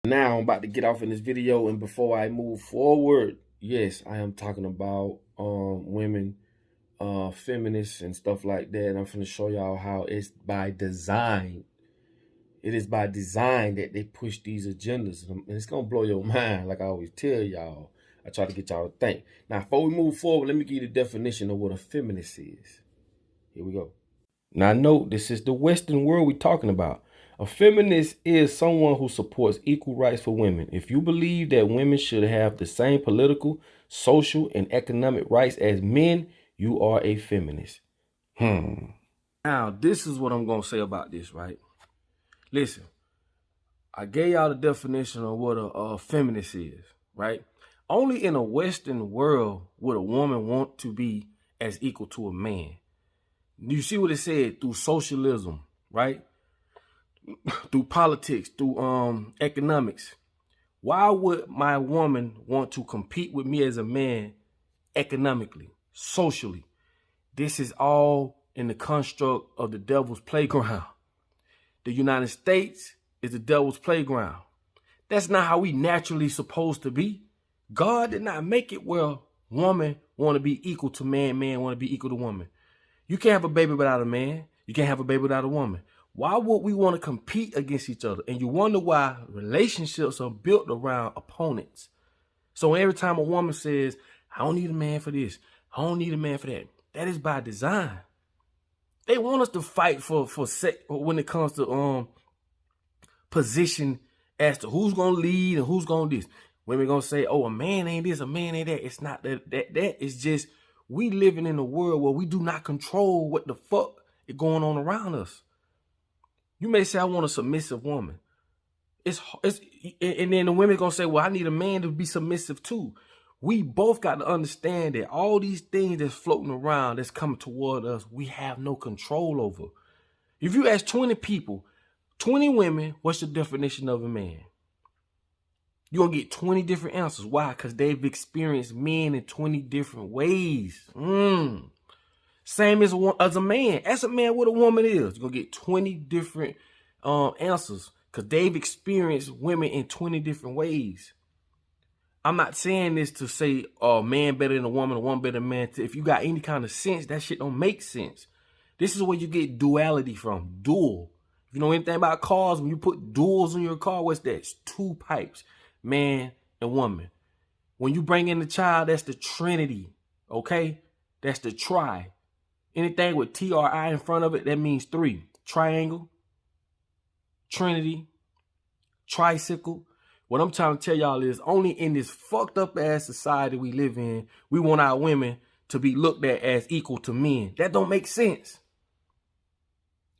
Now I'm about to get off in this video, and before I move forward, yes, I am talking about women, feminists and stuff like that. And I'm going to show y'all how it's by design. It is by design that they push these agendas, and it's gonna blow your mind. Like I always tell y'all, I try to get y'all to think. Now, before we move forward, let me give you the definition of what a feminist is. Here we go. Now, note this is the Western world we're talking about. A feminist is someone who supports equal rights for women. If you believe that women should have the same political, social, and economic rights as men, you are a feminist. Now, this is what I'm gonna say about this, right? Listen, I gave y'all the definition of what a feminist is, right? Only in a Western world would a woman want to be as equal to a man. You see what it said? Through socialism, right? Through politics, through economics. Why would my woman want to compete with me as a man economically, socially? This is all in the construct of the devil's playground. The United States is the devil's playground. That's not how we naturally supposed to be. God did not make it where woman want to be equal to man, man want to be equal to woman. You can't have a baby without a man. You can't have a baby without a woman. Why would we want to compete against each other? And you wonder why relationships are built around opponents. So every time a woman says, I don't need a man for this, I don't need a man for that, that is by design. They want us to fight for sex when it comes to position as to who's gonna lead and who's gonna this. Women gonna say, oh, a man ain't this, a man ain't that. It's not that. That is just we living in a world where we do not control what the fuck is going on around us. You may say, I want a submissive woman. And then the women gonna say, well, I need a man to be submissive too. We both got to understand that all these things that's floating around, that's coming toward us, we have no control over. If you ask 20 people, 20 women, what's the definition of a man? You're going to get 20 different answers. Why? Because they've experienced men in 20 different ways. Same as a man. Ask a man what a woman is. You're going to get 20 different answers because they've experienced women in 20 different ways. I'm not saying this to say a man better than a woman better than a man. If you got any kind of sense, that shit don't make sense. This is where you get duality from. Dual. If you know anything about cars, when you put duals on your car, what's that? It's two pipes, man and woman. When you bring in the child, that's the trinity, okay? That's the tri. Anything with T-R-I in front of it, that means three. Triangle, trinity, tricycle. What I'm trying to tell y'all is only in this fucked up ass society we live in, we want our women to be looked at as equal to men. That don't make sense.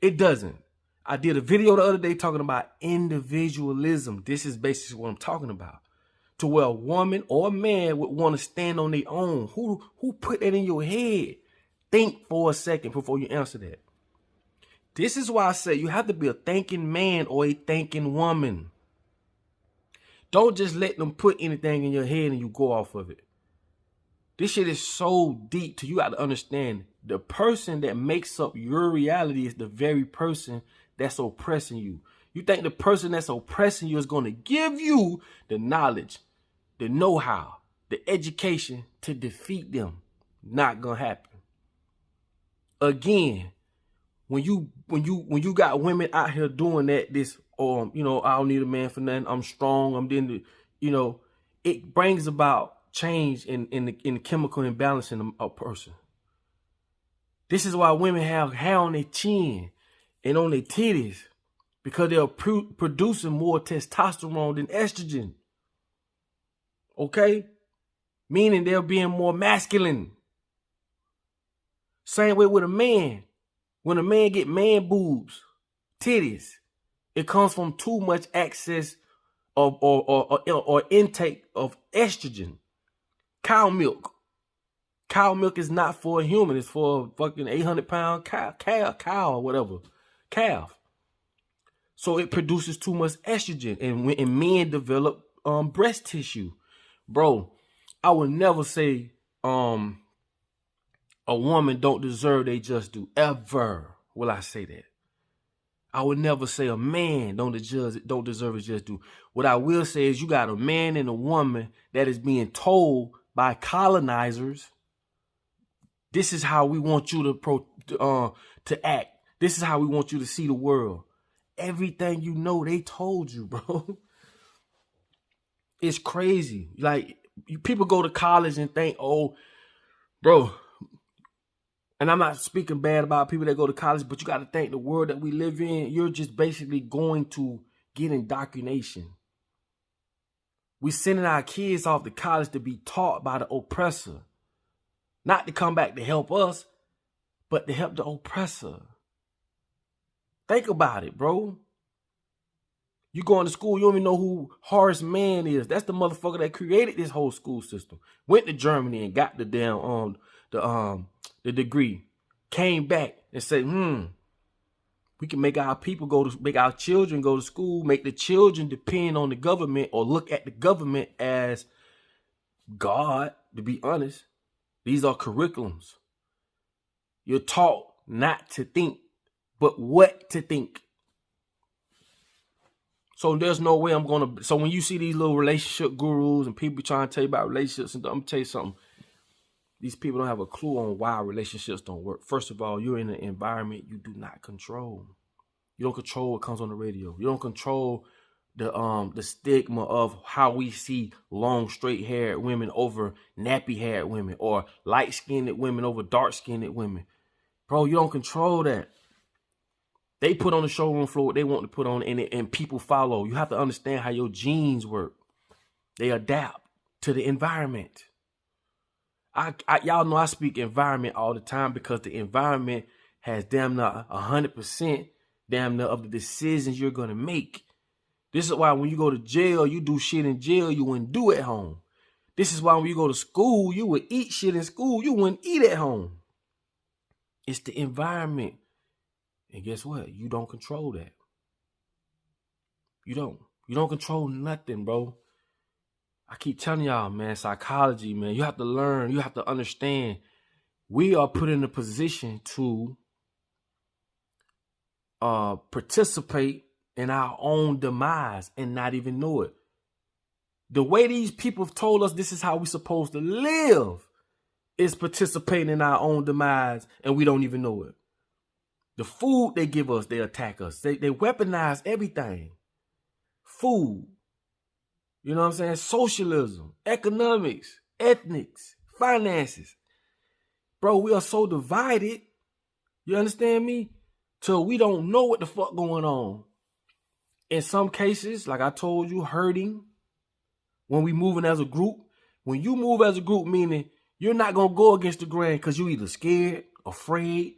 It doesn't. I did a video the other day talking about individualism. This is basically what I'm talking about. To where a woman or a man would want to stand on their own. Who put that in your head? Think for a second before you answer that. This is why I say you have to be a thinking man or a thinking woman. Don't just let them put anything in your head and you go off of it. This shit is so deep till you got to understand the person that makes up your reality is the very person that's oppressing you. You think the person that's oppressing you is going to give you the knowledge, the know-how, the education to defeat them. Not going to happen. Again, when you got women out here doing that, this, you know, I don't need a man for nothing, I'm strong, I'm doing, you know, it brings about change in the chemical imbalance in a person. This is why women have hair on their chin and on their titties, because they're producing more testosterone than estrogen. Okay? Meaning they're being more masculine. Same way with a man. When a man get man boobs, titties, it comes from too much excess of or intake of estrogen. Cow milk. Cow milk is not for a human. It's for a fucking 800-pound cow or whatever. Calf. So it produces too much estrogen. And men develop breast tissue. Bro, I would never say a woman don't deserve they just do. Ever will I say that. I would never say a man don't deserve a just due. What I will say is you got a man and a woman that is being told by colonizers, this is how we want you to act. This is how we want you to see the world. Everything you know, they told you, bro. It's crazy. Like, people go to college and think, oh, bro. And I'm not speaking bad about people that go to college, but you got to think the world that we live in, you're just basically going to get indoctrination. We're sending our kids off to college to be taught by the oppressor. Not to come back to help us, but to help the oppressor. Think about it, bro. You going to school, you don't even know who Horace Mann is. That's the motherfucker that created this whole school system. Went to Germany and got the damn the degree. Came back and said, we can make our people make our children go to school, make the children depend on the government or look at the government as God, to be honest. These are curriculums. You're taught not to think, but what to think. So there's no way so when you see these little relationship gurus and people trying to tell you about relationships, and I'm going to tell you something. These people don't have a clue on why relationships don't work. First of all, you're in an environment you do not control. You don't control what comes on the radio. You don't control the stigma of how we see long, straight-haired women over nappy-haired women, or light-skinned women over dark-skinned women. Bro, you don't control that. They put on the showroom floor what they want to put on, and people follow. You have to understand how your genes work. They adapt to the environment. Y'all know I speak environment all the time because the environment has damn near 100% damn near of the decisions you're going to make. This is why when you go to jail, you do shit in jail you wouldn't do at home. This is why when you go to school, you would eat shit in school you wouldn't eat at home. It's the environment. And guess what? You don't control that. You don't. You don't control nothing, bro. I keep telling y'all, man, psychology, man. You have to learn. You have to understand. We are put in a position to participate in our own demise and not even know it. The way these people have told us this is how we're supposed to live is participating in our own demise, and we don't even know it. The food they give us, they attack us. They weaponize everything. Food. You know what I'm saying? Socialism, economics, ethnics, finances. Bro, we are so divided. You understand me? Till we don't know what the fuck going on. In some cases, like I told you, hurting. When we moving as a group. When you move as a group, meaning you're not going to go against the grain because you either scared, afraid.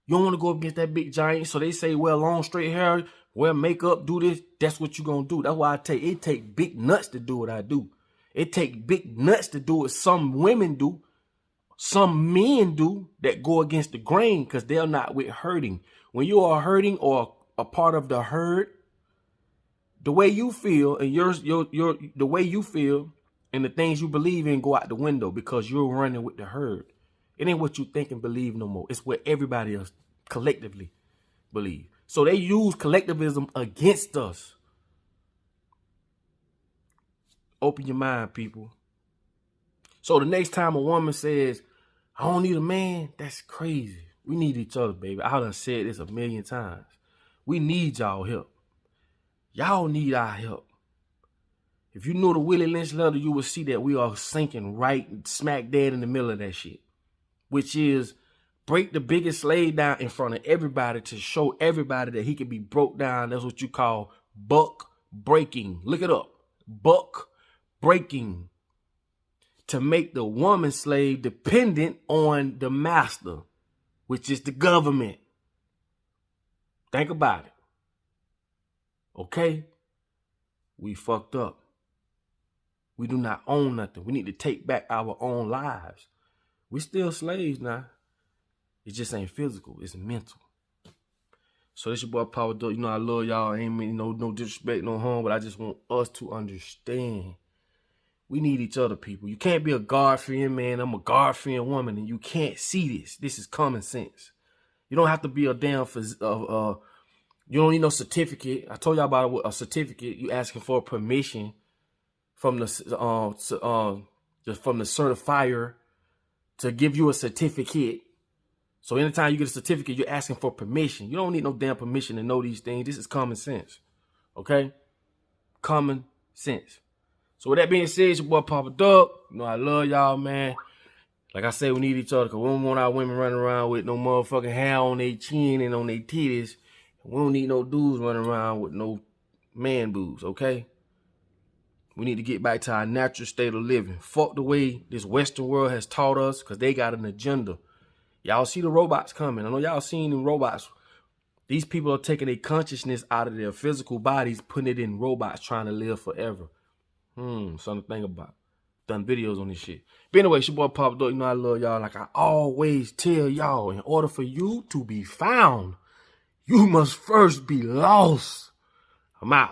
You don't want to go up against that big giant. So they say, well, long, straight hair, wear makeup, do this. That's what you're going to do. That's why it take big nuts to do what I do. It take big nuts to do what some women do. Some men do that go against the grain because they're not with hurting. When you are hurting or a part of the herd, the way you feel and the way you feel and the things you believe in go out the window because you're running with the herd. It ain't what you think and believe no more. It's what everybody else collectively believe. So they use collectivism against us. Open your mind, people. So the next time a woman says, I don't need a man, that's crazy. We need each other, baby. I done said this a million times. We need y'all help. Y'all need our help. If you know the Willie Lynch letter, you will see that we are sinking right smack dead in the middle of that shit. Which is break the biggest slave down in front of everybody to show everybody that he can be broke down. That's what you call buck breaking. Look it up. Buck breaking. To make the woman slave dependent on the master, which is the government. Think about it. Okay? We fucked up. We do not own nothing. We need to take back our own lives. We still slaves now. It just ain't physical. It's mental. So this your boy Power Duck. You know I love y'all. Ain't mean no disrespect, no harm, but I just want us to understand. We need each other, people. You can't be a God-fearing man. I'm a God-fearing woman, and you can't see this. This is common sense. You don't have to be a damn You don't need no certificate. I told y'all about a certificate. You asking for permission from the certifier to give you a certificate. So anytime you get a certificate, you're asking for permission. You don't need no damn permission to know these things. This is common sense. Okay? Common sense. So with that being said, it's your boy Papa Duck. You know I love y'all, man. Like I said, we need each other because we don't want our women running around with no motherfucking hair on their chin and on their titties. We don't need no dudes running around with no man boobs, okay? We need to get back to our natural state of living. Fuck the way this Western world has taught us because they got an agenda. Y'all see the robots coming. I know y'all seen them robots. These people are taking their consciousness out of their physical bodies, putting it in robots, trying to live forever. Something to think about. Done videos on this shit. But anyway, it's your boy Papa Duck. You know I love y'all. Like I always tell y'all, in order for you to be found, you must first be lost. I'm out.